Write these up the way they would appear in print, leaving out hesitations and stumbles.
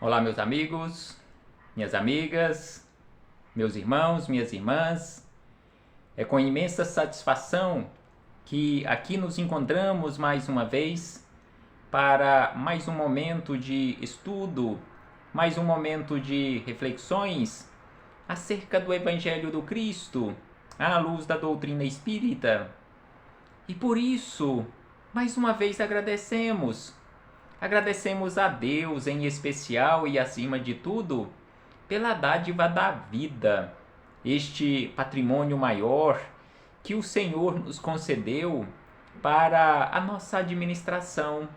Olá, meus amigos, minhas amigas, meus irmãos, minhas irmãs. É com imensa satisfação que aqui nos encontramos mais uma vez para mais um momento de estudo, mais um momento de reflexões acerca do Evangelho do Cristo, à luz da doutrina espírita. E por isso, mais uma vez agradecemos. Agradecemos a Deus em especial e acima de tudo pela dádiva da vida, este patrimônio maior que o Senhor nos concedeu para a nossa administração.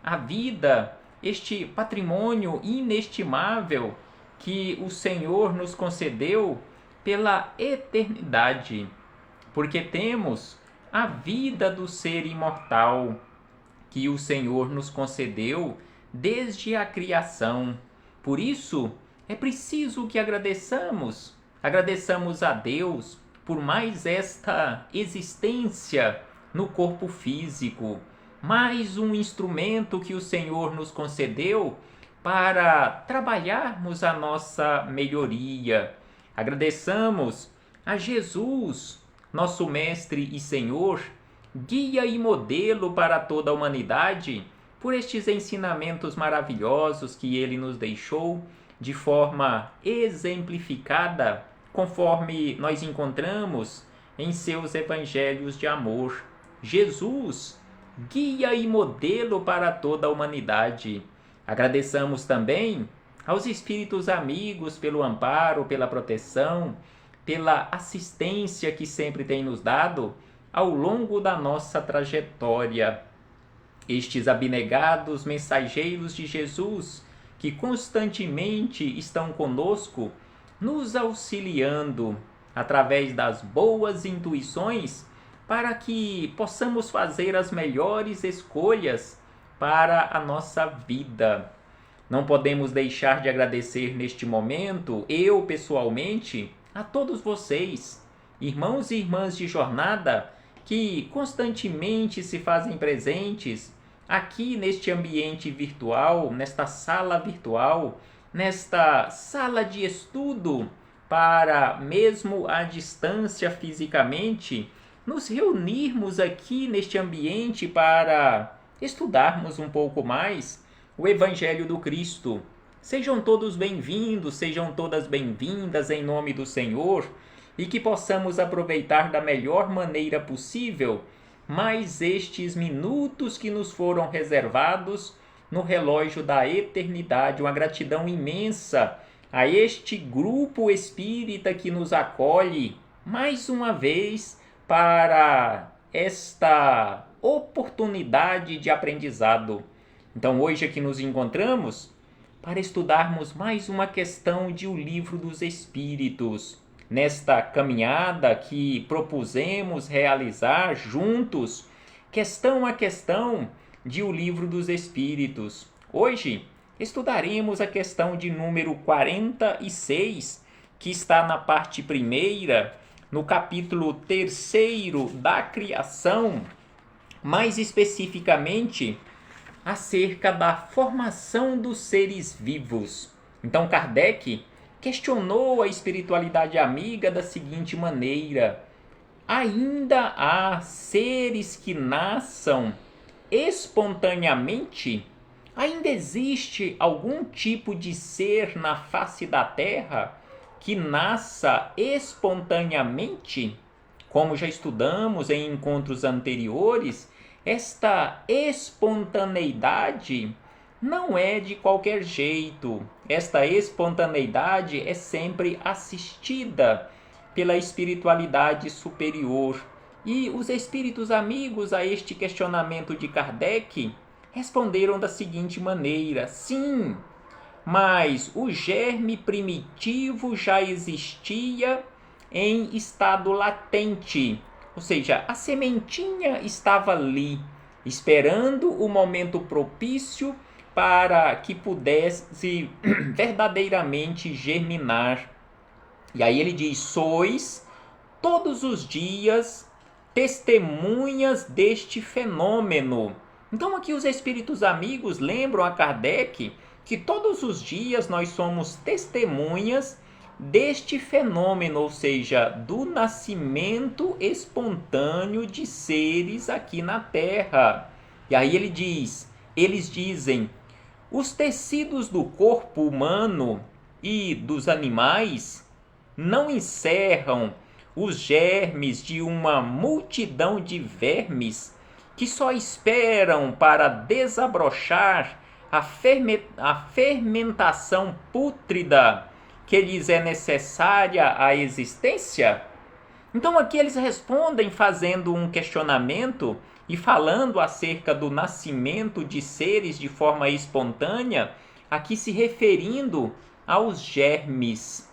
A vida, este patrimônio inestimável que o Senhor nos concedeu pela eternidade, porque temos a vida do ser imortal que o Senhor nos concedeu desde a criação. Por isso, é preciso que agradeçamos a Deus por mais esta existência no corpo físico, mais um instrumento que o Senhor nos concedeu para trabalharmos a nossa melhoria. Agradeçamos a Jesus, nosso Mestre e Senhor, guia e modelo para toda a humanidade, por estes ensinamentos maravilhosos que ele nos deixou de forma exemplificada, conforme nós encontramos em seus evangelhos de amor. Jesus, guia e modelo para toda a humanidade. Agradeçamos também aos espíritos amigos pelo amparo, pela proteção, pela assistência que sempre tem nos dado ao longo da nossa trajetória. Estes abnegados mensageiros de Jesus, que constantemente estão conosco, nos auxiliando através das boas intuições para que possamos fazer as melhores escolhas para a nossa vida. Não podemos deixar de agradecer neste momento, eu pessoalmente, a todos vocês, irmãos e irmãs de jornada, que constantemente se fazem presentes aqui neste ambiente virtual, nesta sala virtual, nesta sala de estudo, para, mesmo à distância fisicamente, nos reunirmos aqui neste ambiente para estudarmos um pouco mais o Evangelho do Cristo. Sejam todos bem-vindos, sejam todas bem-vindas em nome do Senhor, e que possamos aproveitar da melhor maneira possível mais estes minutos que nos foram reservados no relógio da eternidade. Uma gratidão imensa a este grupo espírita que nos acolhe mais uma vez para esta oportunidade de aprendizado. Então, hoje aqui nos encontramos para estudarmos mais uma questão de O Livro dos Espíritos. Nesta caminhada que propusemos realizar juntos, questão a questão de O Livro dos Espíritos. Hoje estudaremos a questão de número 46, que está na parte primeira, no capítulo 3º da criação, mais especificamente acerca da formação dos seres vivos. Então, Kardec questionou a espiritualidade amiga da seguinte maneira: ainda há seres que nasçam espontaneamente? Ainda existe algum tipo de ser na face da Terra que nasça espontaneamente? Como já estudamos em encontros anteriores, esta espontaneidade não é de qualquer jeito. Esta espontaneidade é sempre assistida pela espiritualidade superior. E os espíritos amigos a este questionamento de Kardec responderam da seguinte maneira: sim, mas o germe primitivo já existia em estado latente. Ou seja, a sementinha estava ali, esperando o momento propício para que pudesse verdadeiramente germinar. E aí ele diz: sois todos os dias testemunhas deste fenômeno. Então aqui os espíritos amigos lembram a Kardec que todos os dias nós somos testemunhas deste fenômeno, ou seja, do nascimento espontâneo de seres aqui na Terra. E aí eles dizem, os tecidos do corpo humano e dos animais não encerram os germes de uma multidão de vermes que só esperam para desabrochar a fermentação pútrida que lhes é necessária à existência? Então aqui eles respondem fazendo um questionamento e falando acerca do nascimento de seres de forma espontânea, aqui se referindo aos germes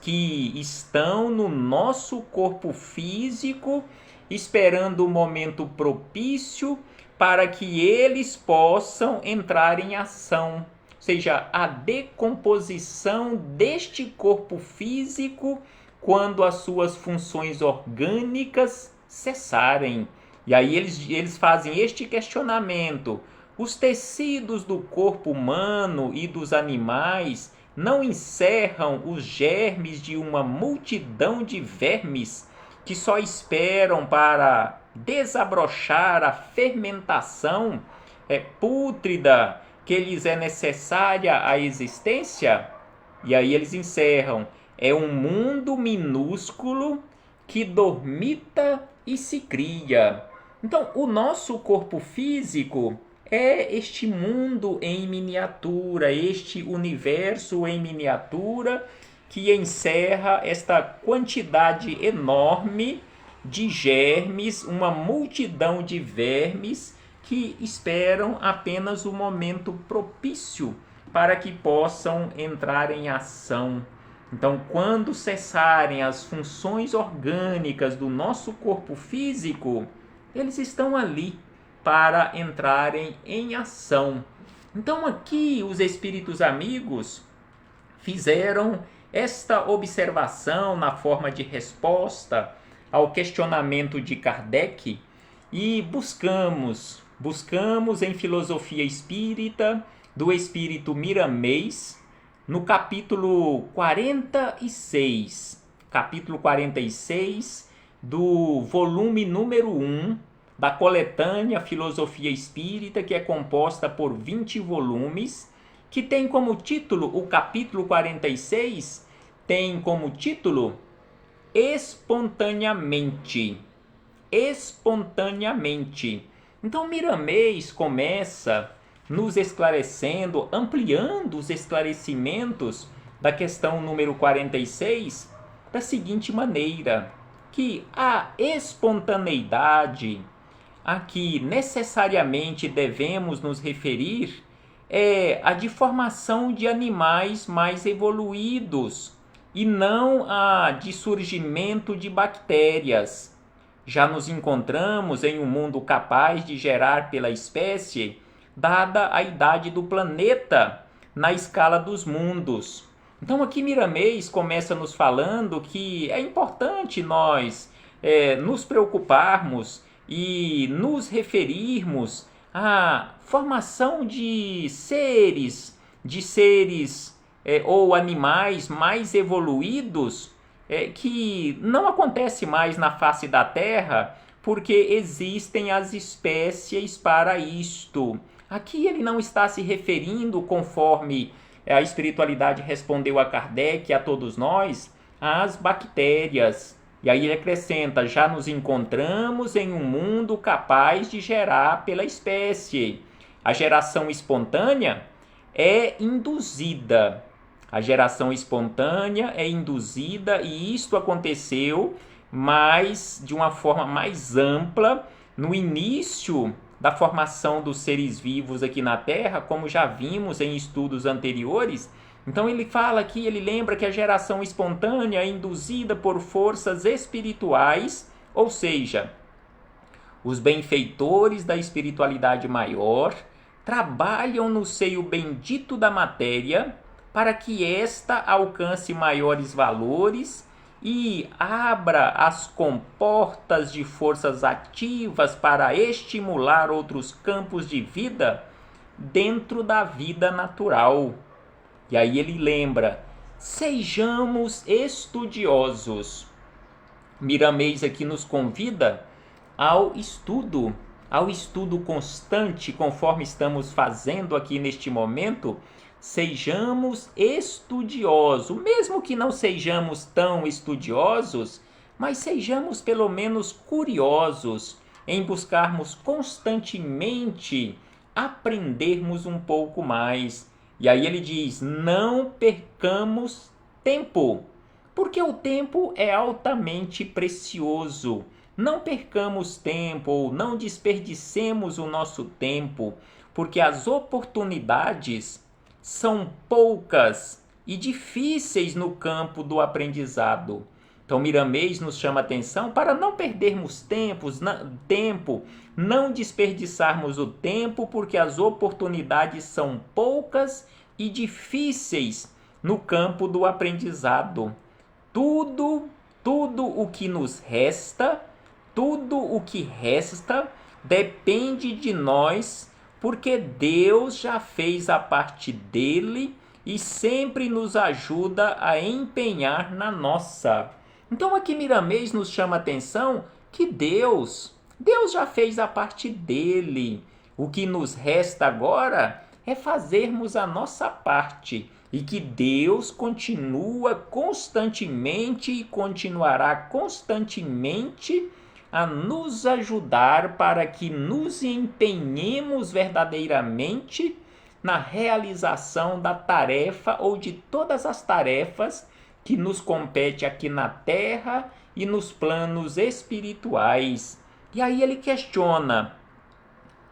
que estão no nosso corpo físico, esperando o momento propício para que eles possam entrar em ação. Ou seja, a decomposição deste corpo físico quando as suas funções orgânicas cessarem. E aí eles fazem este questionamento. Os tecidos do corpo humano e dos animais não encerram os germes de uma multidão de vermes que só esperam para desabrochar a fermentação pútrida que lhes é necessária à existência? E aí eles encerram, é um mundo minúsculo que dormita e se cria. Então, o nosso corpo físico é este mundo em miniatura, este universo em miniatura que encerra esta quantidade enorme de germes, uma multidão de vermes que esperam apenas o momento propício para que possam entrar em ação. Então, quando cessarem as funções orgânicas do nosso corpo físico, eles estão ali para entrarem em ação. Então, aqui os espíritos amigos fizeram esta observação na forma de resposta ao questionamento de Kardec e buscamos em filosofia espírita do espírito Miramês, no capítulo 46 do volume número 1 da coletânea Filosofia Espírita, que é composta por 20 volumes, que tem como título, o capítulo 46, tem como título Espontaneamente. Espontaneamente. Então Miramês começa nos esclarecendo, ampliando os esclarecimentos da questão número 46, da seguinte maneira, que a espontaneidade a que necessariamente devemos nos referir é a de formação de animais mais evoluídos e não a de surgimento de bactérias. Já nos encontramos em um mundo capaz de gerar pela espécie, dada a idade do planeta na escala dos mundos. Então aqui Miramês começa nos falando que é importante nós nos preocuparmos e nos referirmos à formação de seres ou animais mais evoluídos que não acontece mais na face da Terra, porque existem as espécies para isto. Aqui ele não está se referindo, conforme a espiritualidade respondeu a Kardec e a todos nós, às bactérias. E aí ele acrescenta, já nos encontramos em um mundo capaz de gerar pela espécie. A geração espontânea é induzida. A geração espontânea é induzida e isto aconteceu de uma forma mais ampla no início da formação dos seres vivos aqui na Terra, como já vimos em estudos anteriores. Então ele fala aqui, ele lembra que a geração espontânea é induzida por forças espirituais, ou seja, os benfeitores da espiritualidade maior trabalham no seio bendito da matéria para que esta alcance maiores valores e abra as comportas de forças ativas para estimular outros campos de vida, dentro da vida natural. E aí ele lembra: sejamos estudiosos. Miramês aqui nos convida ao estudo constante, conforme estamos fazendo aqui neste momento. Sejamos estudiosos, mesmo que não sejamos tão estudiosos, mas sejamos pelo menos curiosos em buscarmos constantemente aprendermos um pouco mais. E aí ele diz: não percamos tempo, porque o tempo é altamente precioso. Não percamos tempo, ou não desperdicemos o nosso tempo, porque as oportunidades são poucas e difíceis no campo do aprendizado. Então, Miramês nos chama a atenção para não perdermos tempo, não desperdiçarmos o tempo, porque as oportunidades são poucas e difíceis no campo do aprendizado. Tudo o que nos resta, tudo o que resta depende de nós, porque Deus já fez a parte dele e sempre nos ajuda a empenhar na nossa. Então aqui Miramês nos chama a atenção que Deus já fez a parte dele. O que nos resta agora é fazermos a nossa parte, e que Deus continua constantemente e continuará constantemente a nos ajudar para que nos empenhemos verdadeiramente na realização da tarefa ou de todas as tarefas que nos compete aqui na terra e nos planos espirituais. E aí ele questiona: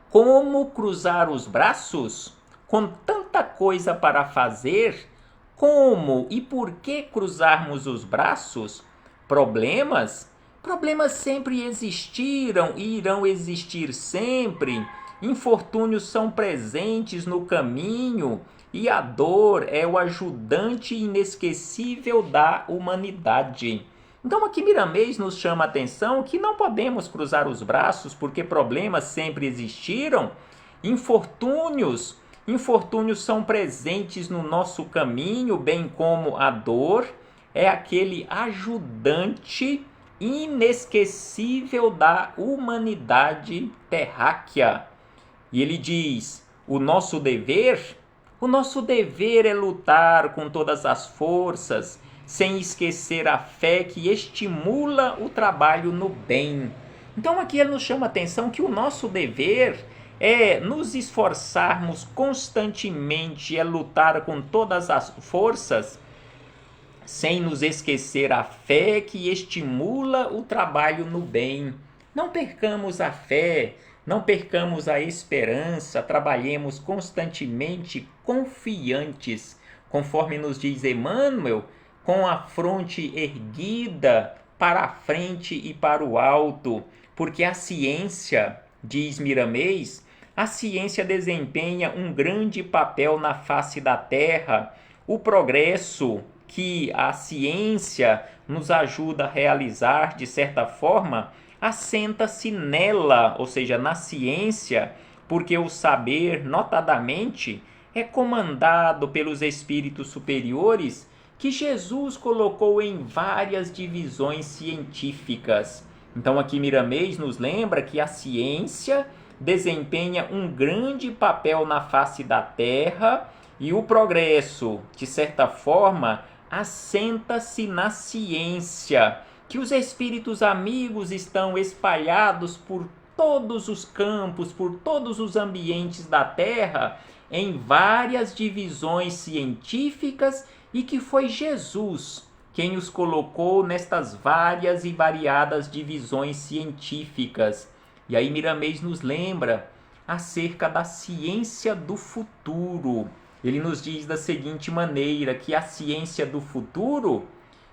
como cruzar os braços? Com tanta coisa para fazer, como e por que cruzarmos os braços? Problemas sempre existiram e irão existir sempre. Infortúnios são presentes no caminho e a dor é o ajudante inesquecível da humanidade. Então aqui Miramês nos chama a atenção que não podemos cruzar os braços porque problemas sempre existiram. Infortúnios são presentes no nosso caminho, bem como a dor é aquele ajudante inesquecível da humanidade terráquea. E ele diz: o nosso dever é lutar com todas as forças, sem esquecer a fé que estimula o trabalho no bem. Então aqui ele nos chama a atenção que o nosso dever é nos esforçarmos constantemente, é lutar com todas as forças, sem nos esquecer a fé que estimula o trabalho no bem. Não percamos a fé, não percamos a esperança, trabalhemos constantemente confiantes, conforme nos diz Emmanuel, com a fronte erguida para a frente e para o alto, porque a ciência, diz Miramês, a ciência desempenha um grande papel na face da Terra. O progresso que a ciência nos ajuda a realizar, de certa forma, assenta-se nela, ou seja, na ciência, porque o saber, notadamente, é comandado pelos espíritos superiores que Jesus colocou em várias divisões científicas. Então aqui Miramês nos lembra que a ciência desempenha um grande papel na face da Terra e o progresso, de certa forma, assenta-se na ciência, que os espíritos amigos estão espalhados por todos os campos, por todos os ambientes da Terra, em várias divisões científicas, e que foi Jesus quem os colocou nestas várias e variadas divisões científicas. E aí Miramês nos lembra acerca da ciência do futuro. Ele nos diz da seguinte maneira, que a ciência do futuro,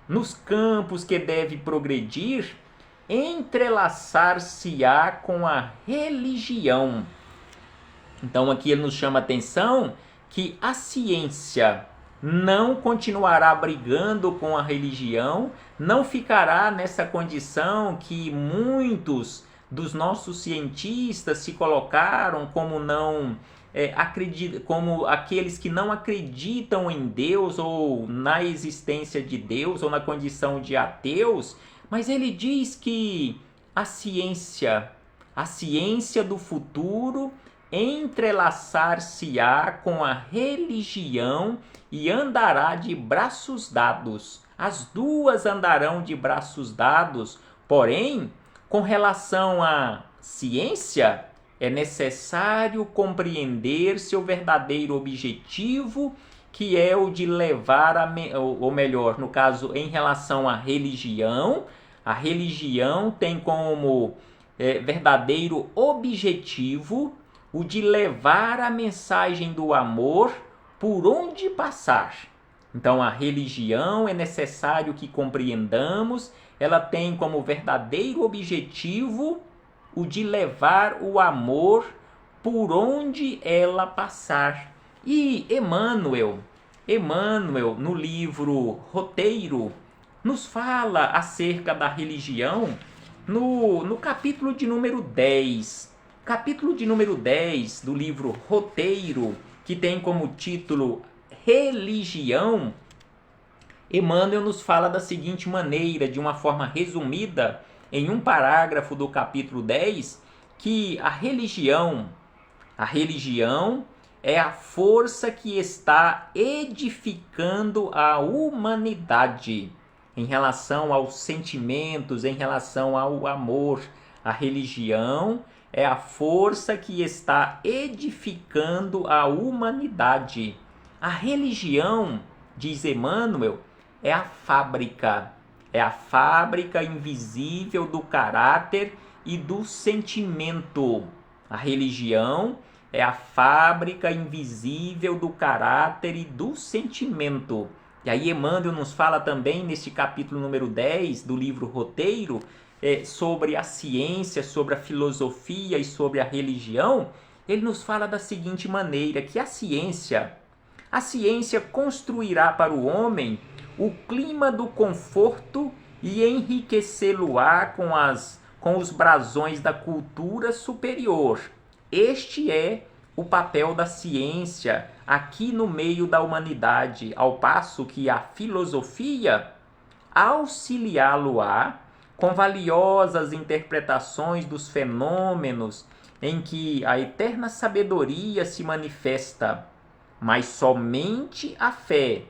nos campos que deve progredir, entrelaçar-se-á com a religião. Então aqui ele nos chama a atenção que a ciência não continuará brigando com a religião, não ficará nessa condição que muitos dos nossos cientistas se colocaram como não como aqueles que não acreditam em Deus ou na existência de Deus ou na condição de ateus, mas ele diz que a ciência do futuro entrelaçar-se-á com a religião e andará de braços dados. As duas andarão de braços dados, porém, com relação à ciência, é necessário compreender seu verdadeiro objetivo, que é o de levar ou melhor, no caso, em relação à religião, a religião tem como verdadeiro objetivo o de levar a mensagem do amor por onde passar. Então, a religião é necessário que compreendamos, ela tem como verdadeiro objetivo o de levar o amor por onde ela passar. E Emmanuel, no livro Roteiro, nos fala acerca da religião no capítulo de número 10. Capítulo de número 10 do livro Roteiro, que tem como título Religião, Emmanuel nos fala da seguinte maneira, de uma forma resumida, em um parágrafo do capítulo 10, que a religião é a força que está edificando a humanidade em relação aos sentimentos, em relação ao amor. A religião é a força que está edificando a humanidade. A religião, diz Emmanuel, é a fábrica invisível do caráter e do sentimento. A religião é a fábrica invisível do caráter e do sentimento. E aí Emmanuel nos fala também neste capítulo número 10 do livro Roteiro, sobre a ciência, sobre a filosofia e sobre a religião. Ele nos fala da seguinte maneira, que a ciência construirá para o homem o clima do conforto e enriquecê-lo-á com os brasões da cultura superior. Este é o papel da ciência aqui no meio da humanidade, ao passo que a filosofia auxiliá-lo-á com valiosas interpretações dos fenômenos em que a eterna sabedoria se manifesta, mas somente a fé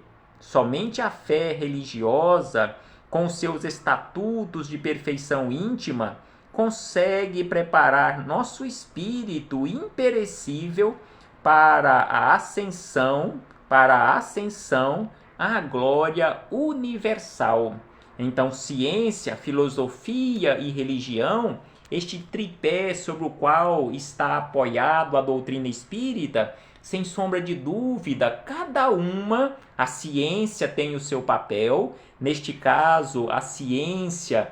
religiosa, com seus estatutos de perfeição íntima, consegue preparar nosso espírito imperecível para a ascensão à glória universal. Então, ciência, filosofia e religião, este tripé sobre o qual está apoiado a doutrina espírita, sem sombra de dúvida, cada uma, a ciência tem o seu papel, neste caso, a ciência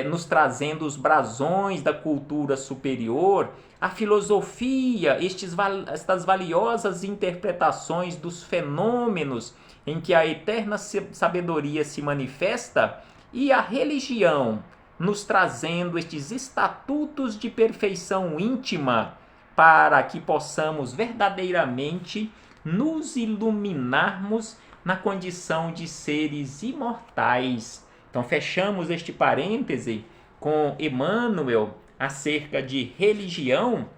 nos trazendo os brasões da cultura superior, a filosofia, estas valiosas interpretações dos fenômenos em que a eterna sabedoria se manifesta, e a religião nos trazendo estes estatutos de perfeição íntima para que possamos verdadeiramente nos iluminarmos na condição de seres imortais. Então fechamos este parêntese com Emmanuel acerca de religião,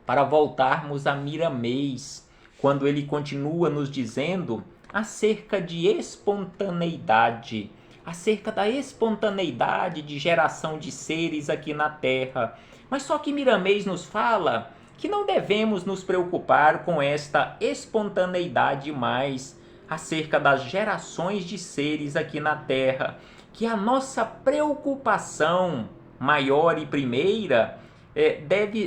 para voltarmos a Miramês, quando ele continua nos dizendo acerca de espontaneidade, acerca da espontaneidade de geração de seres aqui na Terra. Mas só que Miramês nos fala que não devemos nos preocupar com esta espontaneidade mais, acerca das gerações de seres aqui na Terra, que a nossa preocupação maior e primeira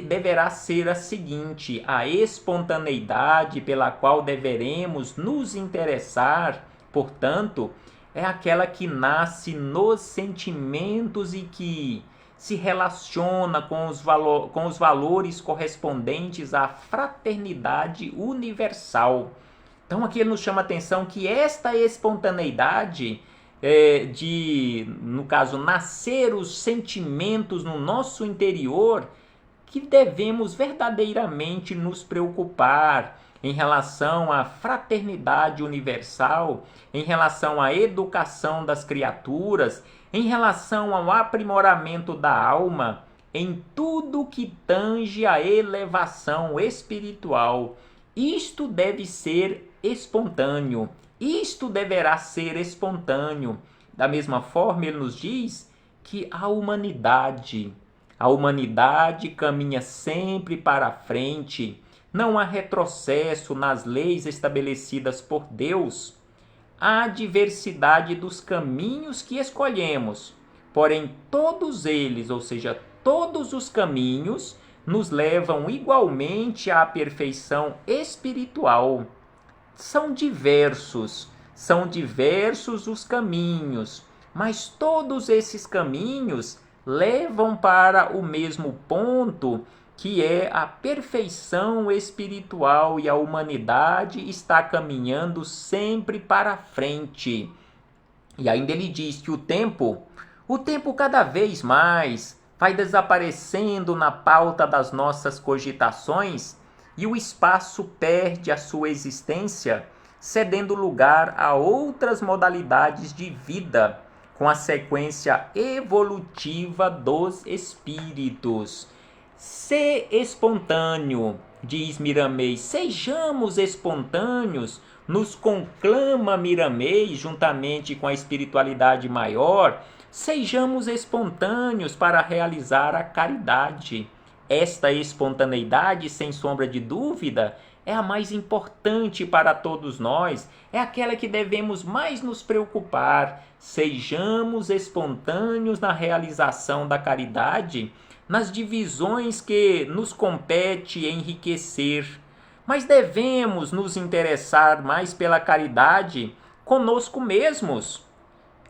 deverá ser a seguinte: a espontaneidade pela qual deveremos nos interessar, portanto, é aquela que nasce nos sentimentos e que se relaciona com os valores correspondentes à fraternidade universal. Então aqui ele nos chama a atenção que esta espontaneidade no caso, nascer os sentimentos no nosso interior, que devemos verdadeiramente nos preocupar em relação à fraternidade universal, em relação à educação das criaturas, em relação ao aprimoramento da alma, em tudo que tange a elevação espiritual. Isto deve ser espontâneo, isto deverá ser espontâneo. Da mesma forma, ele nos diz que a humanidade caminha sempre para a frente. Não há retrocesso nas leis estabelecidas por Deus. Há diversidade dos caminhos que escolhemos, porém todos eles, ou seja, todos os caminhos, nos levam igualmente à perfeição espiritual. São diversos os caminhos, mas todos esses caminhos levam para o mesmo ponto, que é a perfeição espiritual, e a humanidade está caminhando sempre para frente. E ainda ele diz que o tempo cada vez mais vai desaparecendo na pauta das nossas cogitações, e o espaço perde a sua existência, cedendo lugar a outras modalidades de vida, com a sequência evolutiva dos espíritos. Ser espontâneo, diz Miramês, sejamos espontâneos, nos conclama Miramês, juntamente com a espiritualidade maior, sejamos espontâneos para realizar a caridade. Esta espontaneidade, sem sombra de dúvida, é a mais importante para todos nós, é aquela que devemos mais nos preocupar. Sejamos espontâneos na realização da caridade, nas divisões que nos compete enriquecer, mas devemos nos interessar mais pela caridade conosco mesmos.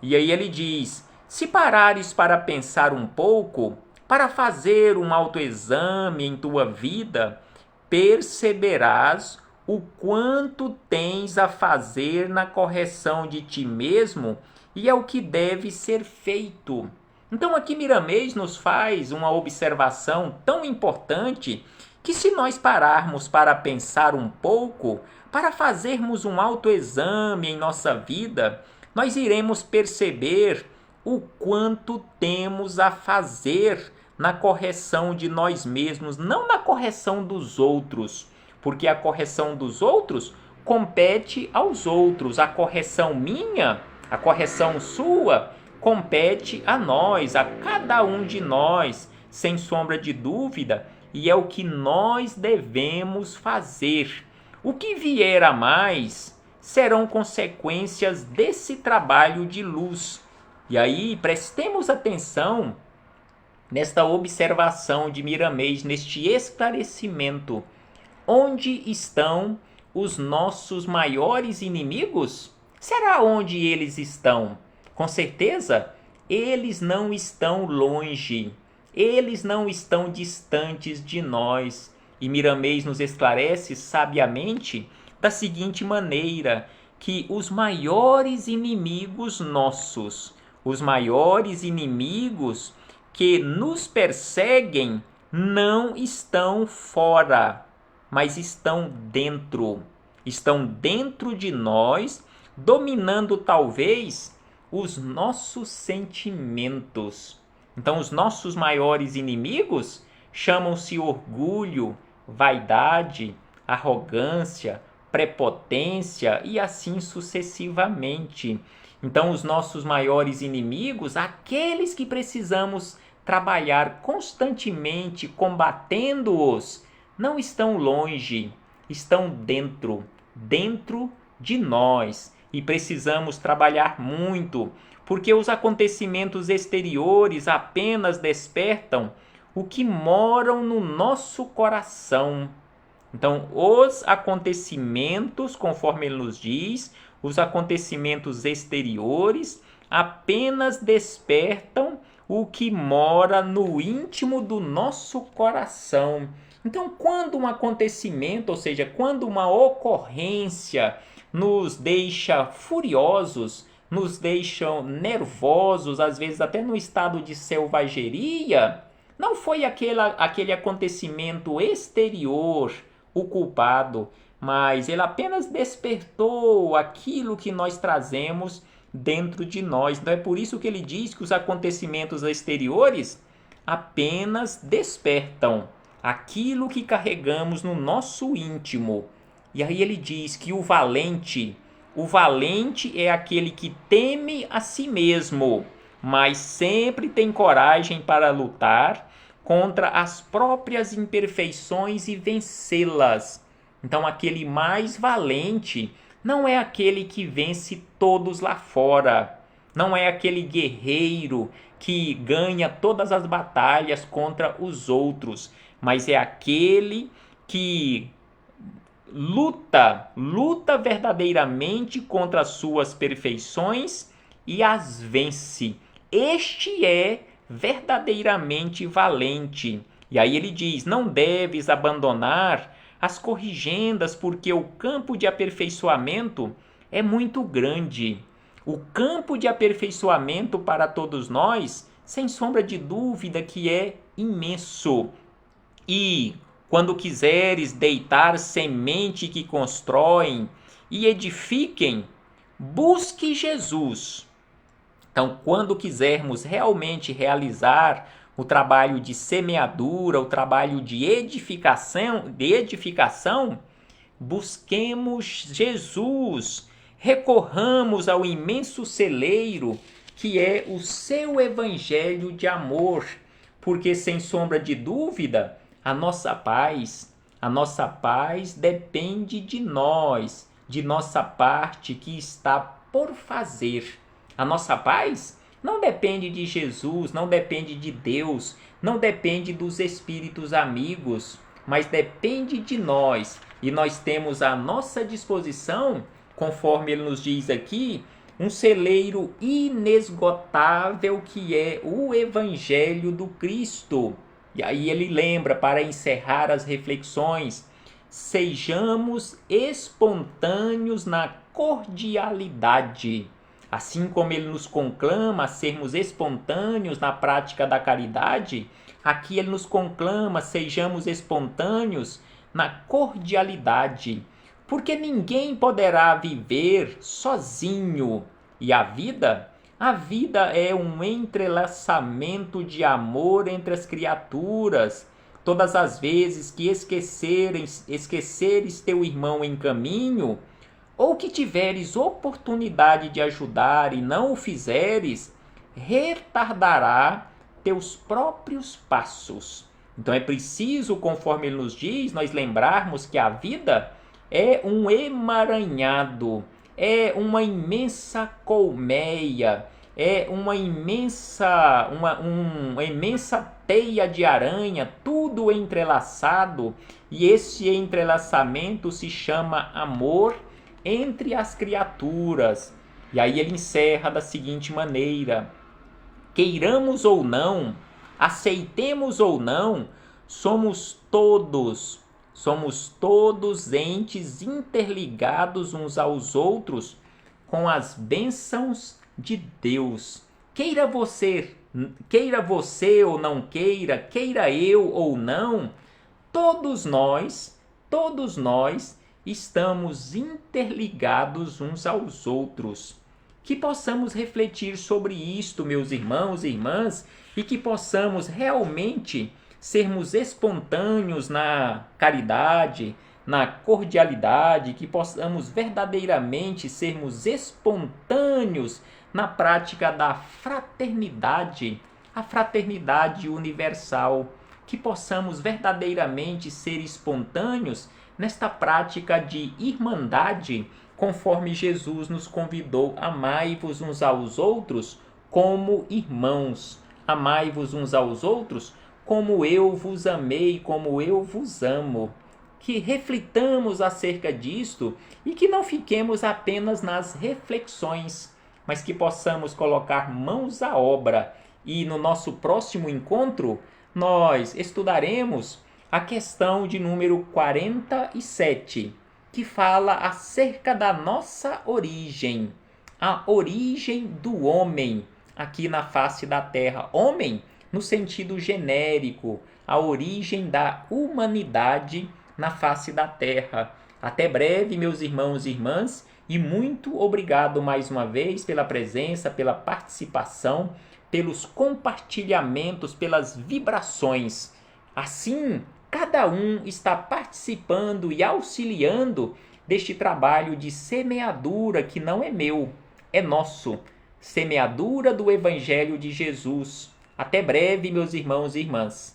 E aí ele diz: se parares para pensar um pouco, para fazer um autoexame em tua vida, perceberás o quanto tens a fazer na correção de ti mesmo, e é o que deve ser feito. Então aqui Miramês nos faz uma observação tão importante, que se nós pararmos para pensar um pouco, para fazermos um autoexame em nossa vida, nós iremos perceber o quanto temos a fazer na correção de nós mesmos, não na correção dos outros, porque a correção dos outros compete aos outros, a correção minha, a correção sua, compete a nós, a cada um de nós, sem sombra de dúvida, e é o que nós devemos fazer. O que vier a mais serão consequências desse trabalho de luz. E aí, prestemos atenção nesta observação de Miramês, neste esclarecimento. Onde estão os nossos maiores inimigos? Será onde eles estão? Com certeza, eles não estão longe, eles não estão distantes de nós. E Miramês nos esclarece sabiamente da seguinte maneira, que os maiores inimigos nossos, os maiores inimigos que nos perseguem, não estão fora, mas estão dentro de nós, dominando talvez os nossos sentimentos. Então, os nossos maiores inimigos chamam-se orgulho, vaidade, arrogância, prepotência e assim sucessivamente. Então, os nossos maiores inimigos, aqueles que precisamos trabalhar constantemente combatendo-os, não estão longe, estão dentro de nós. E precisamos trabalhar muito, porque os acontecimentos exteriores apenas despertam o que moram no nosso coração. Então, os acontecimentos, conforme ele nos diz, os acontecimentos exteriores apenas despertam o que mora no íntimo do nosso coração. Então, quando um acontecimento, ou seja, quando uma ocorrência nos deixa furiosos, nos deixam nervosos, às vezes até no estado de selvageria, Não foi aquele acontecimento exterior o culpado, mas ele apenas despertou aquilo que nós trazemos dentro de nós. Então é por isso que ele diz que os acontecimentos exteriores apenas despertam aquilo que carregamos no nosso íntimo. E aí ele diz que o valente é aquele que teme a si mesmo, mas sempre tem coragem para lutar contra as próprias imperfeições e vencê-las. Então, aquele mais valente não é aquele que vence todos lá fora, não é aquele guerreiro que ganha todas as batalhas contra os outros, mas é aquele que luta verdadeiramente contra as suas perfeições e as vence. Este é verdadeiramente valente. E aí ele diz: não deves abandonar as corrigendas, porque o campo de aperfeiçoamento é muito grande. O campo de aperfeiçoamento para todos nós, sem sombra de dúvida, que é imenso. E quando quiseres deitar semente que constroem e edifiquem, busque Jesus. Então, quando quisermos realmente realizar o trabalho de semeadura, o trabalho de edificação, busquemos Jesus, recorramos ao imenso celeiro que é o seu evangelho de amor, porque sem sombra de dúvida, a nossa paz depende de nós, de nossa parte que está por fazer. A nossa paz não depende de Jesus, não depende de Deus, não depende dos espíritos amigos, mas depende de nós. E nós temos à nossa disposição, conforme ele nos diz aqui, um celeiro inesgotável que é o Evangelho do Cristo. E aí ele lembra, para encerrar as reflexões: sejamos espontâneos na cordialidade. Assim como ele nos conclama a sermos espontâneos na prática da caridade, aqui ele nos conclama: sejamos espontâneos na cordialidade, porque ninguém poderá viver sozinho. E a vida é um entrelaçamento de amor entre as criaturas. Todas as vezes que esqueceres teu irmão em caminho, ou que tiveres oportunidade de ajudar e não o fizeres, retardará teus próprios passos. Então é preciso, conforme ele nos diz, nós lembrarmos que a vida é um emaranhado, é uma imensa colmeia, é uma imensa teia de aranha, tudo entrelaçado, e esse entrelaçamento se chama amor entre as criaturas. E aí ele encerra da seguinte maneira: queiramos ou não, aceitemos ou não, somos todos entes interligados uns aos outros com as bênçãos de Deus. Queira você ou não queira, queira eu ou não, todos nós estamos interligados uns aos outros. Que possamos refletir sobre isto, meus irmãos e irmãs, e que possamos realmente sermos espontâneos na caridade, na cordialidade, que possamos verdadeiramente sermos espontâneos na prática da fraternidade, a fraternidade universal, que possamos verdadeiramente ser espontâneos nesta prática de irmandade, conforme Jesus nos convidou: amai-vos uns aos outros como irmãos, amai-vos uns aos outros como eu vos amei, como eu vos amo. Que reflitamos acerca disto e que não fiquemos apenas nas reflexões, mas que possamos colocar mãos à obra. E no nosso próximo encontro, nós estudaremos a questão de número 47, que fala acerca da nossa origem, a origem do homem aqui na face da terra. Homem no sentido genérico, a origem da humanidade na face da terra. Até breve, meus irmãos e irmãs, e muito obrigado mais uma vez pela presença, pela participação, pelos compartilhamentos, pelas vibrações. Assim, cada um está participando e auxiliando deste trabalho de semeadura que não é meu, é nosso. Semeadura do Evangelho de Jesus. Até breve, meus irmãos e irmãs.